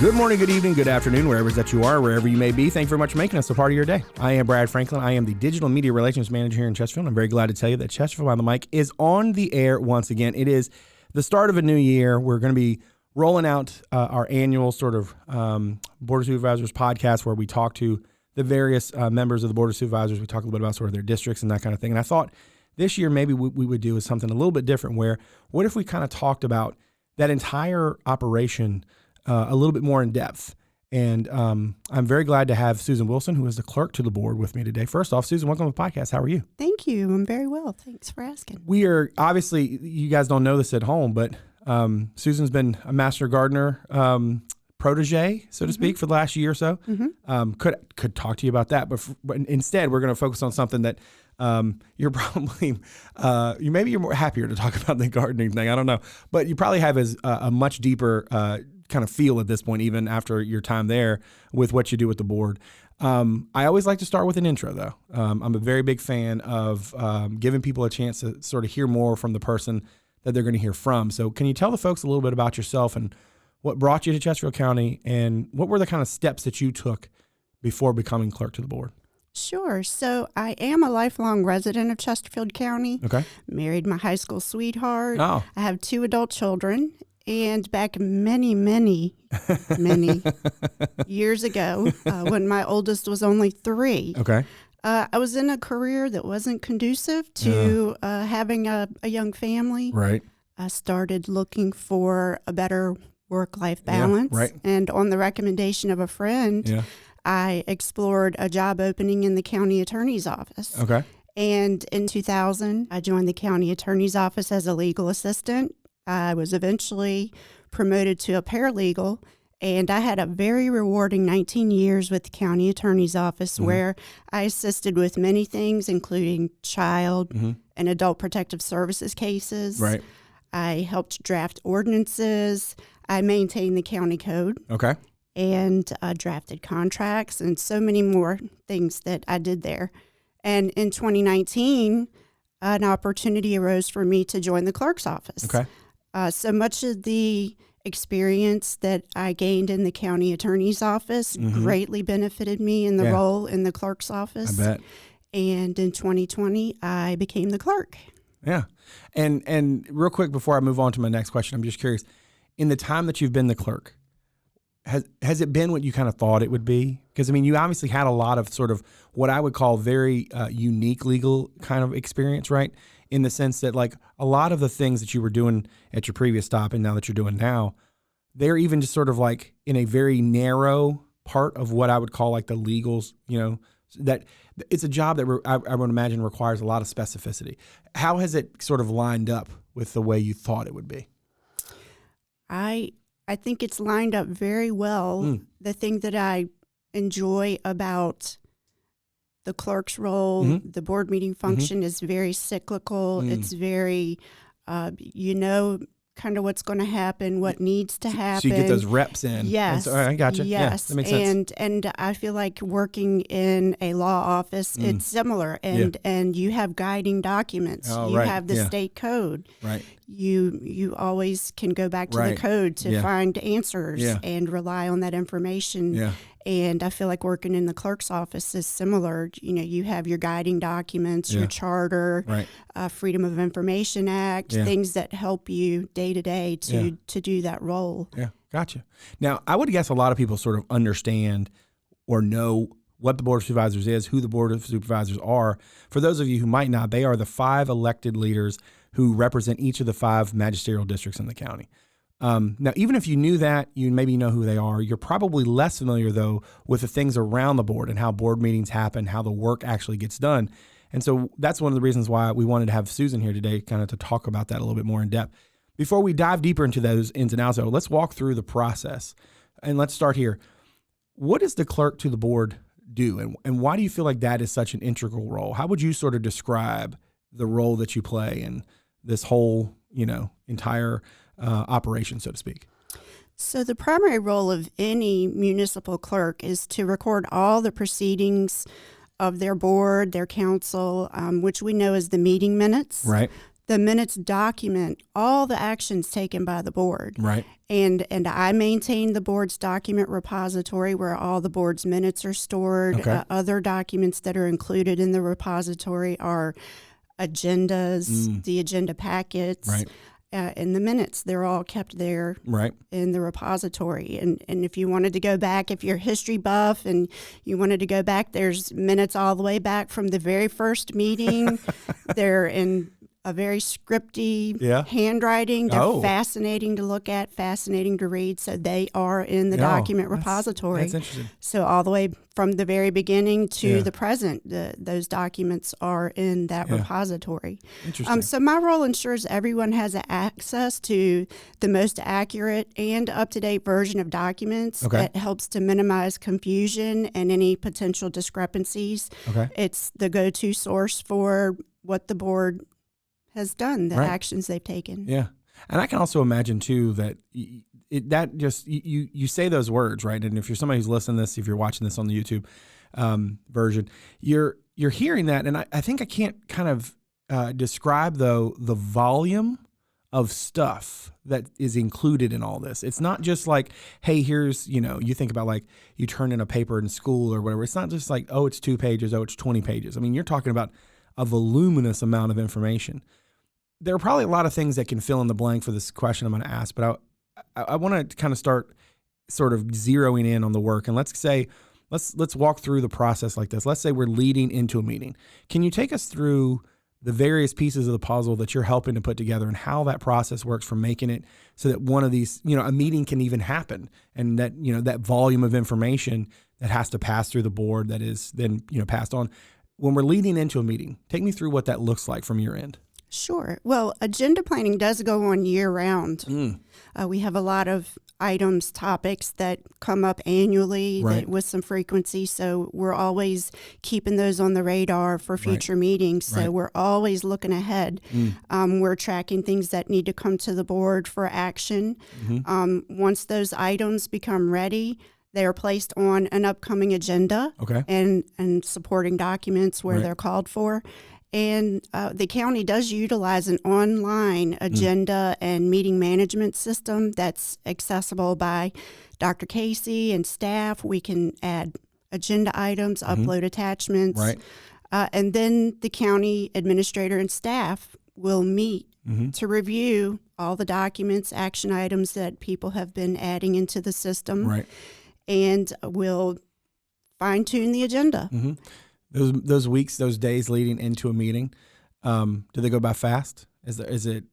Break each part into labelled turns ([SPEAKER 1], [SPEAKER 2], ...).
[SPEAKER 1] Good morning, good evening, good afternoon, wherever that you are, wherever you may be. Thank you very much for making us a part of your day. I am Brad Franklin. I am the Digital Media Relations Manager here in Chesterfield. I'm very glad to tell you that Chesterfield Behind the Mic is on the air once again. It is the start of a new year. We're going to be rolling out our annual sort of Board of Supervisors podcast where we talk to the various members of the Board of Supervisors. We talk a little bit about sort of their districts and that kind of thing. And I thought this year maybe what we would do is something a little bit different where what if we kind of talked about that entire operation a little bit more in depth. And I'm very glad to have Susan Wilson, who is the clerk to the board, with me today. First off, Susan, welcome to the podcast. How are you?
[SPEAKER 2] Thank you. I'm very well. Thanks for asking.
[SPEAKER 1] We are, obviously, you guys don't know this at home, but Susan's been a master gardener protege, so to speak, for the last year or so. Could talk to you about that, but instead, we're going to focus on something that you're probably, maybe you're more happier to talk about the gardening thing. I don't know, but you probably have a much deeper kind of feel at this point, even after your time there with what you do with the board. I always like to start with an intro, though. I'm a very big fan of giving people a chance to sort of hear more from the person that they're going to hear from. So can you tell the folks a little bit about yourself and what brought you to Chesterfield County and what were the kind of steps that you took before becoming clerk to the board?
[SPEAKER 2] Sure. So I am a lifelong resident of Chesterfield County.
[SPEAKER 1] Okay.
[SPEAKER 2] Married my high school sweetheart.
[SPEAKER 1] Oh.
[SPEAKER 2] I have 2 adult children. And back many years ago, when my oldest was only 3,
[SPEAKER 1] Okay.
[SPEAKER 2] I was in a career that wasn't conducive to having a young family.
[SPEAKER 1] Right.
[SPEAKER 2] I started looking for a better work-life balance.
[SPEAKER 1] Yeah, right.
[SPEAKER 2] And on the recommendation of a friend, I explored a job opening in the county attorney's office.
[SPEAKER 1] Okay.
[SPEAKER 2] And in 2000, I joined the county attorney's office as a legal assistant. I was eventually promoted to a paralegal, and I had a very rewarding 19 years with the county attorney's office where I assisted with many things, including child and adult protective services cases.
[SPEAKER 1] Right.
[SPEAKER 2] I helped draft ordinances. I maintained the county code.
[SPEAKER 1] Okay.
[SPEAKER 2] And drafted contracts and so many more things that I did there. And in 2019, an opportunity arose for me to join the clerk's office.
[SPEAKER 1] Okay.
[SPEAKER 2] So much of the experience that I gained in the county attorney's office greatly benefited me in the role in the clerk's office.
[SPEAKER 1] I bet.
[SPEAKER 2] And in 2020, I became the clerk.
[SPEAKER 1] Yeah. And real quick before I move on to my next question, I'm just curious, in the time that you've been the clerk, has it been what you kind of thought it would be? Because, I mean, you obviously had a lot of sort of what I would call very unique legal kind of experience, right? In the sense that, like, a lot of the things that you were doing at your previous stop and now that you're doing now, they're even just sort of like in a very narrow part of what I would call like the legals, you know, that it's a job that I would imagine requires a lot of specificity. How has it sort of lined up with the way you thought it would be?
[SPEAKER 2] I think it's lined up very well. The thing that I enjoy about the clerk's role, the board meeting function is very cyclical. It's very, kind of what's going to happen, what needs to happen.
[SPEAKER 1] So you get those reps in.
[SPEAKER 2] Yes.
[SPEAKER 1] So, I gotcha.
[SPEAKER 2] Yes.
[SPEAKER 1] Yeah, that makes sense.
[SPEAKER 2] And I feel like working in a law office, it's similar. And you have guiding documents. You have the state code.
[SPEAKER 1] Right.
[SPEAKER 2] You always can go back to the code to find answers and rely on that information.
[SPEAKER 1] Yeah.
[SPEAKER 2] And I feel like working in the clerk's office is similar. You know, you have your guiding documents, your charter, Freedom of Information Act, things that help you day to day to do that role.
[SPEAKER 1] Yeah, gotcha. Now, I would guess a lot of people sort of understand or know what the Board of Supervisors is, who the Board of Supervisors are. For those of you who might not, they are the 5 elected leaders who represent each of the 5 magisterial districts in the county. Now, even if you knew that, you maybe know who they are, you're probably less familiar, though, with the things around the board and how board meetings happen, how the work actually gets done. And so that's one of the reasons why we wanted to have Susan here today, kind of to talk about that a little bit more in depth. Before we dive deeper into those ins and outs, though, let's walk through the process. And let's start here. What does the clerk to the board do? And why do you feel like that is such an integral role? How would you sort of describe the role that you play in this whole, entire operation, so to speak?
[SPEAKER 2] So the primary role of any municipal clerk is to record all the proceedings of their board, their council, which we know as the meeting minutes.
[SPEAKER 1] Right.
[SPEAKER 2] The minutes document all the actions taken by the board.
[SPEAKER 1] Right.
[SPEAKER 2] And I maintain the board's document repository where all the board's minutes are stored.
[SPEAKER 1] Okay.
[SPEAKER 2] Other documents that are included in the repository are agendas, the agenda packets,
[SPEAKER 1] Right.
[SPEAKER 2] And the minutes. They're all kept there
[SPEAKER 1] Right.
[SPEAKER 2] in the repository. And if you wanted to go back, if you're a history buff and you wanted to go back, there's minutes all the way back from the very first meeting. They're in a very scripty handwriting. They're fascinating to look at, fascinating to read. So they are in the document repository.
[SPEAKER 1] That's interesting.
[SPEAKER 2] So all the way from the very beginning to the present, those documents are in that repository.
[SPEAKER 1] Interesting.
[SPEAKER 2] So my role ensures everyone has access to the most accurate and up-to-date version of documents. That helps to minimize confusion and any potential discrepancies. It's the go-to source for what the board has done, the actions they've taken.
[SPEAKER 1] Yeah. And I can also imagine too that you say those words, right? And if you're somebody who's listening to this, if you're watching this on the YouTube version, you're hearing that. And I think I can't kind of describe though the volume of stuff that is included in all this. It's not just like, hey, here's, you think about like you turn in a paper in school or whatever. It's not just like, oh, it's 2 pages. Oh, it's 20 pages. I mean, you're talking about a voluminous amount of information. There are probably a lot of things that can fill in the blank for this question I'm going to ask, but I want to kind of start sort of zeroing in on the work. And let's walk through the process like this. Let's say we're leading into a meeting. Can you take us through the various pieces of the puzzle that you're helping to put together and how that process works for making it so that one of these, a meeting can even happen, and that, that volume of information that has to pass through the board that is then, passed on. When we're leading into a meeting, take me through what that looks like from your end.
[SPEAKER 2] Sure. Well, agenda planning does go on year-round. We have a lot of items, topics that come up annually with some frequency, so we're always keeping those on the radar for future meetings. So we're always looking ahead. We're tracking things that need to come to the board for action. Once those items become ready, they are placed on an upcoming agenda and supporting documents where they're called for. And the county does utilize an online agenda and meeting management system that's accessible by Dr. Casey and staff. We can add agenda items, upload attachments. And then the county administrator and staff will meet to review all the documents, action items that people have been adding into the system. And we'll fine-tune the agenda.
[SPEAKER 1] Those weeks, those days leading into a meeting, do they go by fast?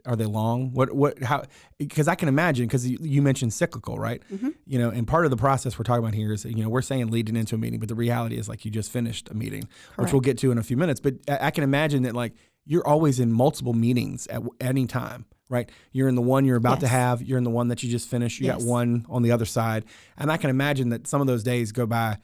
[SPEAKER 1] Are they long? How? Because I can imagine, because you mentioned cyclical, right? And part of the process we're talking about here is, we're saying leading into a meeting, but the reality is like you just finished a meeting, which we'll get to in a few minutes. But I can imagine that like you're always in multiple meetings at any time, right? You're in the one you're about to have, you're in the one that you just finished, you got one on the other side. And I can imagine that some of those days go by,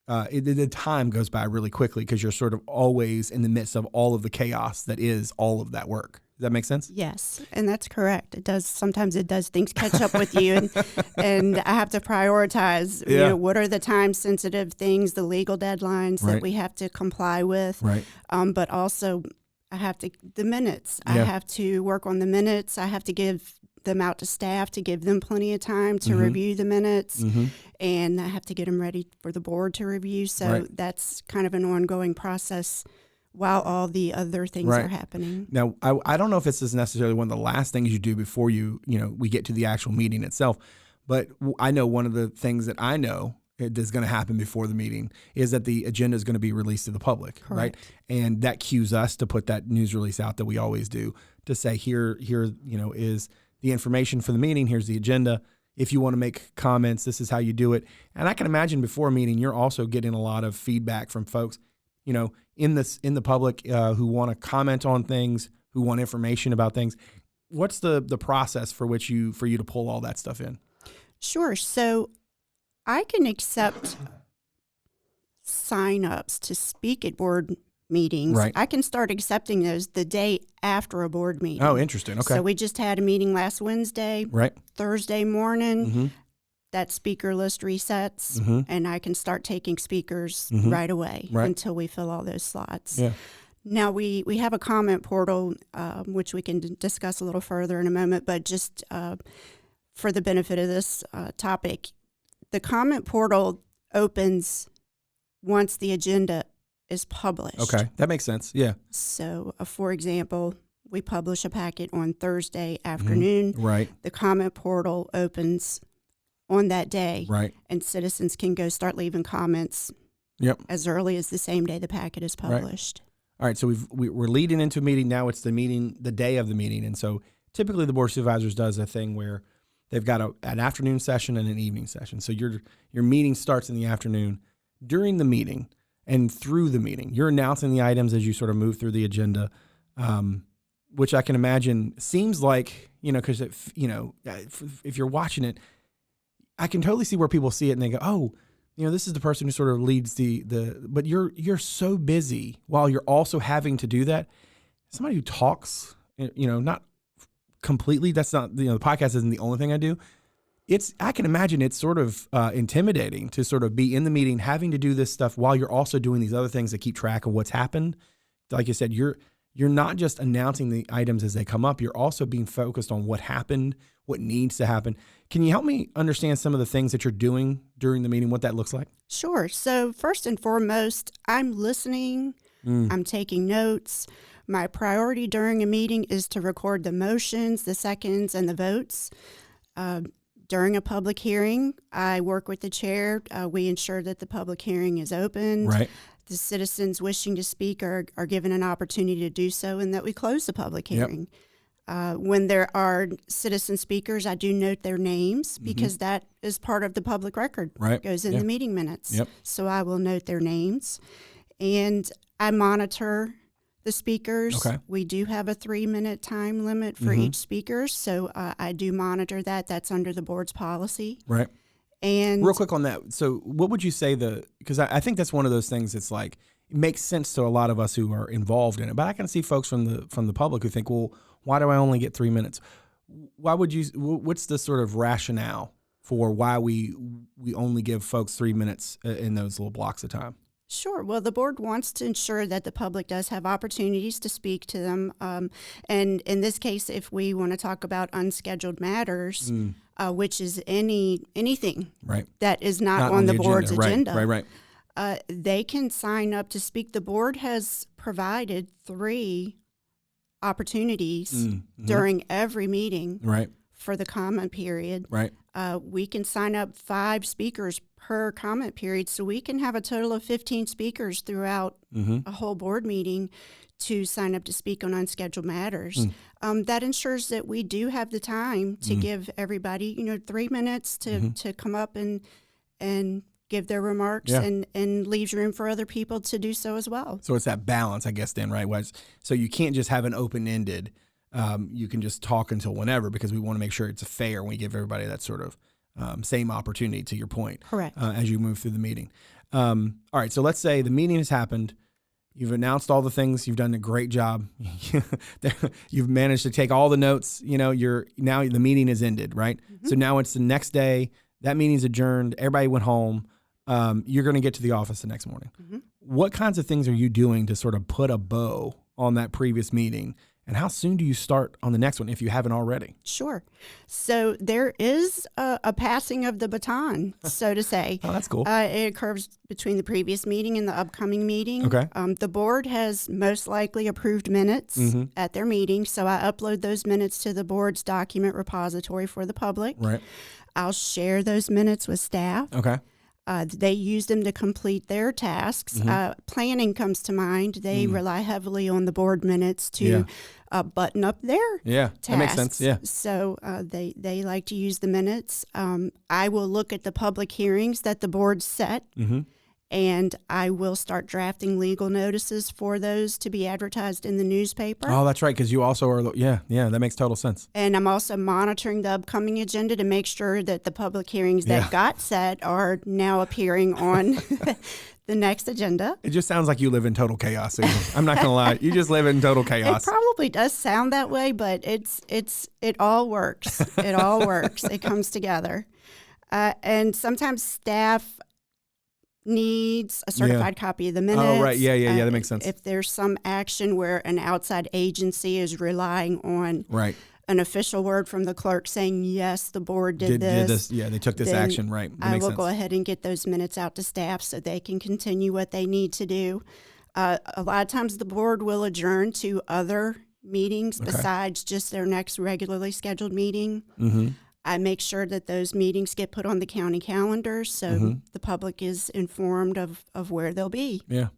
[SPEAKER 1] the time goes by really quickly because you're sort of always in the midst of all of the chaos that is all of that work. Does that make sense?
[SPEAKER 2] Yes, and that's correct. It does. Sometimes it does. Things catch up with you, and I have to prioritize. What are the time-sensitive things, the legal deadlines that we have to comply with, but also I have to the minutes. I have to work on the minutes. I have to give them out to staff to give them plenty of time to review the minutes, and I have to get them ready for the board to review. So that's kind of an ongoing process while all the other things are happening. Now,
[SPEAKER 1] I don't know if this is necessarily one of the last things you do before we get to the actual meeting itself, but I know one of the things that I know is going to happen before the meeting is that the agenda is going to be released to the public, right? And that cues us to put that news release out that we always do to say here is the information for the meeting. Here's the agenda. If you want to make comments, this is how you do it. And I can imagine before a meeting, you're also getting a lot of feedback from folks, in the public who want to comment on things, who want information about things. What's the process for you to pull all that stuff in?
[SPEAKER 2] Sure. So I can accept sign-ups to speak at board meetings. I can start accepting those the day after a board meeting.
[SPEAKER 1] Oh, interesting. Okay.
[SPEAKER 2] So we just had a meeting last Wednesday. Thursday morning, that speaker list resets, and I can start taking speakers right away until we fill all those slots. Now, we have a comment portal, which we can discuss a little further in a moment, but just for the benefit of this topic, the comment portal opens once the agenda is published.
[SPEAKER 1] Okay, that makes sense. Yeah.
[SPEAKER 2] So, for example, we publish a packet on Thursday afternoon.
[SPEAKER 1] Right.
[SPEAKER 2] The comment portal opens on that day.
[SPEAKER 1] Right.
[SPEAKER 2] And citizens can go start leaving comments as early as the same day the packet is published.
[SPEAKER 1] Right. All right, so we're leading into a meeting. Now it's the day of the meeting. And so typically the Board of Supervisors does a thing where they've got an afternoon session and an evening session. So your meeting starts in the afternoon. During the meeting and through the meeting, you're announcing the items as you sort of move through the agenda, which I can imagine seems like, because if you're watching it, I can totally see where people see it and they go, oh, this is the person who sort of leads but you're so busy while you're also having to do that. Somebody who talks, not completely, that's not, the podcast isn't the only thing I do. I can imagine it's sort of intimidating to sort of be in the meeting, having to do this stuff while you're also doing these other things to keep track of what's happened. Like you said, you're not just announcing the items as they come up. You're also being focused on what happened, what needs to happen. Can you help me understand some of the things that you're doing during the meeting, what that looks like?
[SPEAKER 2] Sure. So first and foremost, I'm listening. I'm taking notes. My priority during a meeting is to record the motions, the seconds, and the votes. During a public hearing, I work with the chair. We ensure that the public hearing is open.
[SPEAKER 1] Right.
[SPEAKER 2] The citizens wishing to speak are given an opportunity to do so, and that we close the public hearing. When there are citizen speakers, I do note their names because that is part of the public record.
[SPEAKER 1] Right.
[SPEAKER 2] It goes in the meeting minutes.
[SPEAKER 1] Yep.
[SPEAKER 2] So I will note their names. And I monitor the speakers.
[SPEAKER 1] Okay.
[SPEAKER 2] We do have a 3-minute time limit for each speaker, so I do monitor that. That's under the board's policy.
[SPEAKER 1] Right.
[SPEAKER 2] And
[SPEAKER 1] real quick on that. So what would you say because I think that's one of those things that's like, it makes sense to a lot of us who are involved in it, but I can see folks from the public who think, well, why do I only get 3 minutes? What's the sort of rationale for why we only give folks 3 minutes in those little blocks of time?
[SPEAKER 2] Sure. Well, the board wants to ensure that the public does have opportunities to speak to them. And in this case, if we want to talk about unscheduled matters, which is anything that is not on the board's agenda,
[SPEAKER 1] right.
[SPEAKER 2] They can sign up to speak. The board has provided 3 opportunities during every meeting for the comment period.
[SPEAKER 1] Right.
[SPEAKER 2] We can sign up 5 speakers per comment period, so we can have a total of 15 speakers throughout a whole board meeting to sign up to speak on unscheduled matters. That ensures that we do have the time to give everybody, 3 minutes to come up and give their remarks and leaves room for other people to do so as well.
[SPEAKER 1] So it's that balance, I guess, then, right? So you can't just have an open-ended, you can just talk until whenever, because we want to make sure it's fair and we give everybody that sort of same opportunity, to your point.
[SPEAKER 2] Correct.
[SPEAKER 1] As you move through the meeting. All right, so let's say the meeting has happened. You've announced all the things. You've done a great job. You've managed to take all the notes. Now the meeting is ended, right? So now it's the next day. That meeting's adjourned. Everybody went home. You're going to get to the office the next morning. What kinds of things are you doing to sort of put a bow on that previous meeting? And how soon do you start on the next one if you haven't already?
[SPEAKER 2] Sure. So there is a passing of the baton, so to say.
[SPEAKER 1] Oh, that's cool.
[SPEAKER 2] It occurs between the previous meeting and the upcoming meeting.
[SPEAKER 1] Okay.
[SPEAKER 2] The board has most likely approved minutes at their meeting, so I upload those minutes to the board's document repository for the public.
[SPEAKER 1] Right.
[SPEAKER 2] I'll share those minutes with staff.
[SPEAKER 1] Okay.
[SPEAKER 2] They use them to complete their tasks. Planning comes to mind. They rely heavily on the board minutes to button up their tasks.
[SPEAKER 1] That makes sense. Yeah.
[SPEAKER 2] So they like to use the minutes. I will look at the public hearings that the board set, and I will start drafting legal notices for those to be advertised in the newspaper.
[SPEAKER 1] Oh, that's right, because you also are, that makes total sense.
[SPEAKER 2] And I'm also monitoring the upcoming agenda to make sure that the public hearings that got set are now appearing on the next agenda.
[SPEAKER 1] It just sounds like you live in total chaos, Susan. I'm not going to lie. You just live in total chaos.
[SPEAKER 2] It probably does sound that way, but it all works. It all works. It comes together. And sometimes staff needs a certified copy of the minutes.
[SPEAKER 1] Oh, right. Yeah, that makes sense.
[SPEAKER 2] If there's some action where an outside agency is relying on an official word from the clerk saying, yes, the board did this.
[SPEAKER 1] Yeah, they took this action, right. That
[SPEAKER 2] I will
[SPEAKER 1] sense.
[SPEAKER 2] go ahead and get those minutes out to staff so they can continue what they need to do. A lot of times the board will adjourn to other meetings besides just their next regularly scheduled meeting.
[SPEAKER 1] Mm-hmm. I
[SPEAKER 2] make sure that those meetings get put on the county calendar so the public is informed of where they'll be.
[SPEAKER 1] Yeah.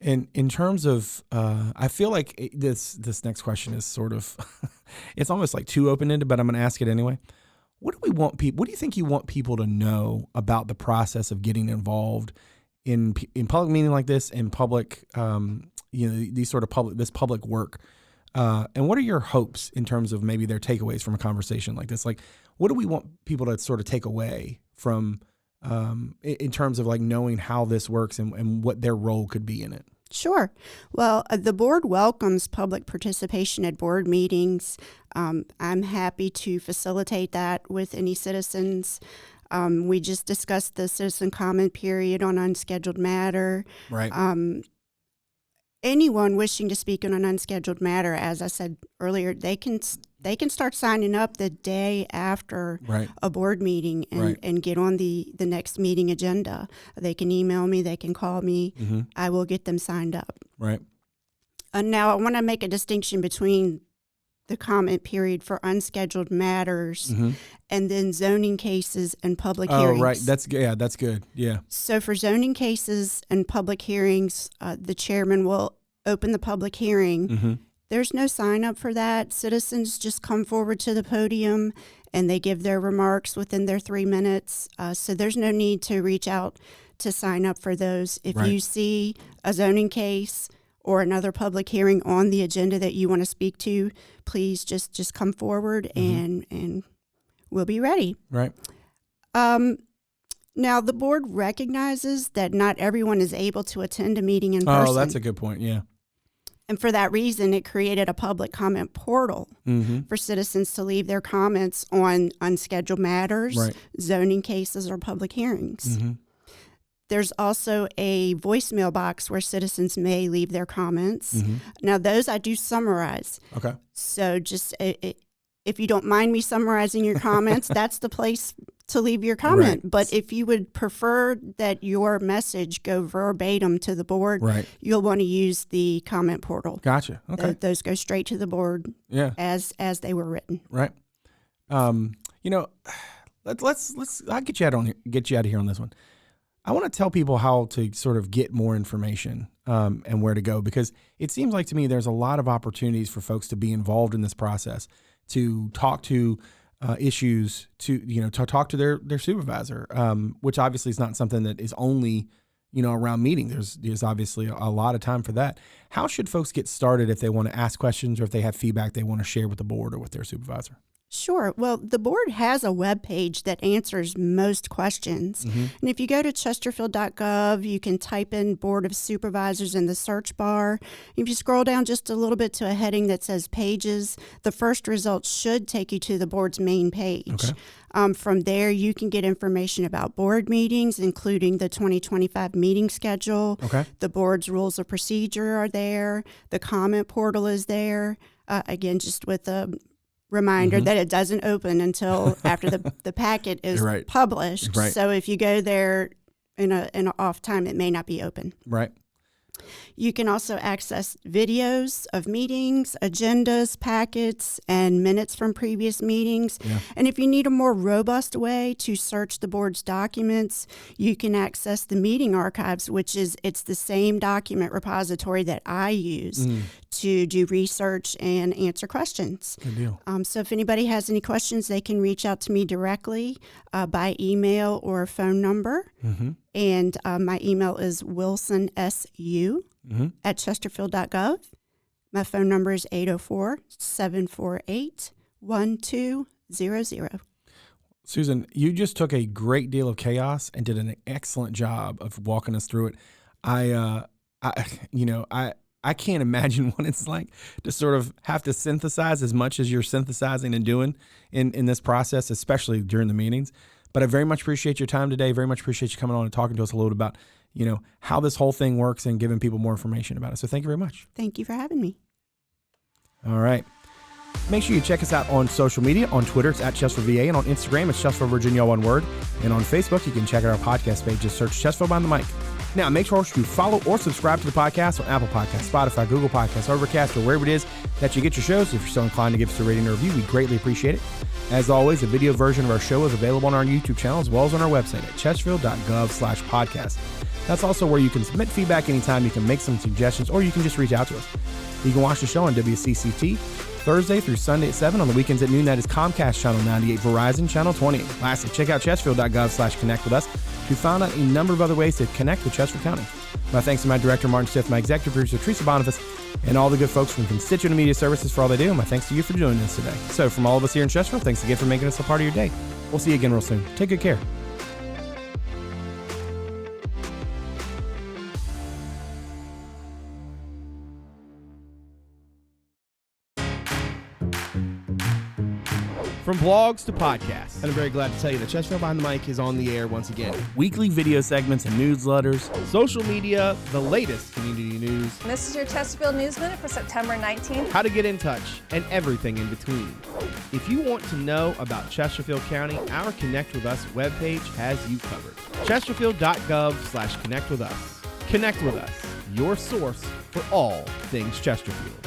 [SPEAKER 1] And in terms of, I feel like this next question is sort of, it's almost like too open-ended, but I'm going to ask it anyway. What do you think you want people to know about the process of getting involved in public meeting like this, in public, these sort of this public work? And what are your hopes in terms of maybe their takeaways from a conversation like this? Like, what do we want people to sort of take away from, in terms of like knowing how this works and what their role could be in it?
[SPEAKER 2] Sure. Well, the board welcomes public participation at board meetings. I'm happy to facilitate that with any citizens. We just discussed the citizen comment period on unscheduled matter.
[SPEAKER 1] Right.
[SPEAKER 2] Anyone wishing to speak on an unscheduled matter, as I said earlier, they can start signing up the day after a board meeting and get on the next meeting agenda. They can email me, they can call me. Mm-hmm. I will get them signed up.
[SPEAKER 1] Right.
[SPEAKER 2] Now, I want to make a distinction between the comment period for unscheduled matters and then zoning cases and public hearings.
[SPEAKER 1] Oh, right. That's good. Yeah.
[SPEAKER 2] So for zoning cases and public hearings, the chairman will open the public hearing. Mm-hmm. There's no sign up for that. Citizens just come forward to the podium and they give their remarks within their 3 minutes. So there's no need to reach out to sign up for those. If you see a zoning case or another public hearing on the agenda that you want to speak to, please just come forward and we'll be ready.
[SPEAKER 1] Right.
[SPEAKER 2] Now, the board recognizes that not everyone is able to attend a meeting in person.
[SPEAKER 1] Oh, that's a good point, yeah.
[SPEAKER 2] And for that reason, it created a public comment portal for citizens to leave their comments on unscheduled matters, zoning cases, or public hearings. Mm-hmm. There's also a voicemail box where citizens may leave their comments. Mm-hmm. Now, those I do summarize.
[SPEAKER 1] Okay.
[SPEAKER 2] So just if you don't mind me summarizing your comments, that's the place to leave your comment. Right. But if you would prefer that your message go verbatim to the board, you'll want to use the comment portal.
[SPEAKER 1] Gotcha. Okay.
[SPEAKER 2] Those go straight to the board as they were written.
[SPEAKER 1] Right. I'll get you out of here on this one. I want to tell people how to sort of get more information and where to go, because it seems like to me there's a lot of opportunities for folks to be involved in this process, to talk to issues, to talk to their supervisor, which obviously is not something that is only around meetings. There's obviously a lot of time for that. How should folks get started if they want to ask questions or if they have feedback they want to share with the board or with their supervisor?
[SPEAKER 2] Sure. Well, the board has a web page that answers most questions. Mm-hmm. And if you go to Chesterfield.gov, you can type in Board of Supervisors in the search bar. If you scroll down just a little bit to a heading that says Pages, the first result should take you to the board's main page. Okay. From there, you can get information about board meetings, including the 2025 meeting schedule. Okay. The board's rules of procedure are there. The comment portal is there. Again, just with a reminder that it doesn't open until after the packet is published. Right. So if you go there in an off time, it may not be open.
[SPEAKER 1] Right.
[SPEAKER 2] You can also access videos of meetings, agendas, packets, and minutes from previous meetings. Yeah. And if you need a more robust way to search the board's documents, you can access the meeting archives, it's the same document repository that I use to do research and answer questions.
[SPEAKER 1] Good deal.
[SPEAKER 2] So if anybody has any questions, they can reach out to me directly by email or phone number. Mm-hmm. And my email is wilsonsu at Chesterfield.gov. My phone number is 804-748-1200.
[SPEAKER 1] Susan, you just took a great deal of chaos and did an excellent job of walking us through it. I can't imagine what it's like to sort of have to synthesize as much as you're synthesizing and doing in this process, especially during the meetings. But I very much appreciate your time today. Very much appreciate you coming on and talking to us a little about, how this whole thing works and giving people more information about it. So thank you very much.
[SPEAKER 2] Thank you for having me.
[SPEAKER 1] All right. Make sure you check us out on social media. On Twitter, it's at Chesterfield VA, and on Instagram, it's Chesterfield Virginia, all one word. And on Facebook, you can check out our podcast page. Just search Chesterfield Behind the Mic. Now, make sure to follow or subscribe to the podcast on Apple Podcasts, Spotify, Google Podcasts, Overcast, or wherever it is that you get your shows. If you're so inclined to give us a rating or review, we greatly appreciate it. As always, a video version of our show is available on our YouTube channel as well as on our website at Chesterfield.gov/podcast. That's also where you can submit feedback anytime. You can make some suggestions, or you can just reach out to us. You can watch the show on WCCT Thursday through Sunday at 7. On the weekends at noon, that is Comcast Channel 98, Verizon Channel 20. Lastly, check out Chesterfield.gov/connect with us to find out a number of other ways to connect with Chesterfield County. My thanks to my director, Martin Stith, my executive producer, Teresa, Bonifas, and all the good folks from Constituent Media Services for all they do. And my thanks to you for doing this today. So from all of us here in Chesterfield, thanks again for making us a part of your day. We'll see you again real soon. Take good care.
[SPEAKER 3] From blogs to podcasts, and I'm very glad to tell you that Chesterfield Behind the Mic is on the air once again.
[SPEAKER 1] Weekly video segments and newsletters,
[SPEAKER 3] Social media, the latest community news.
[SPEAKER 4] And this is your Chesterfield News Minute for September 19th.
[SPEAKER 3] How to get in touch, and everything in between. If you want to know about Chesterfield County, our Connect With Us webpage has you covered. Chesterfield.gov/connect with us. Connect with us, your source for all things Chesterfield.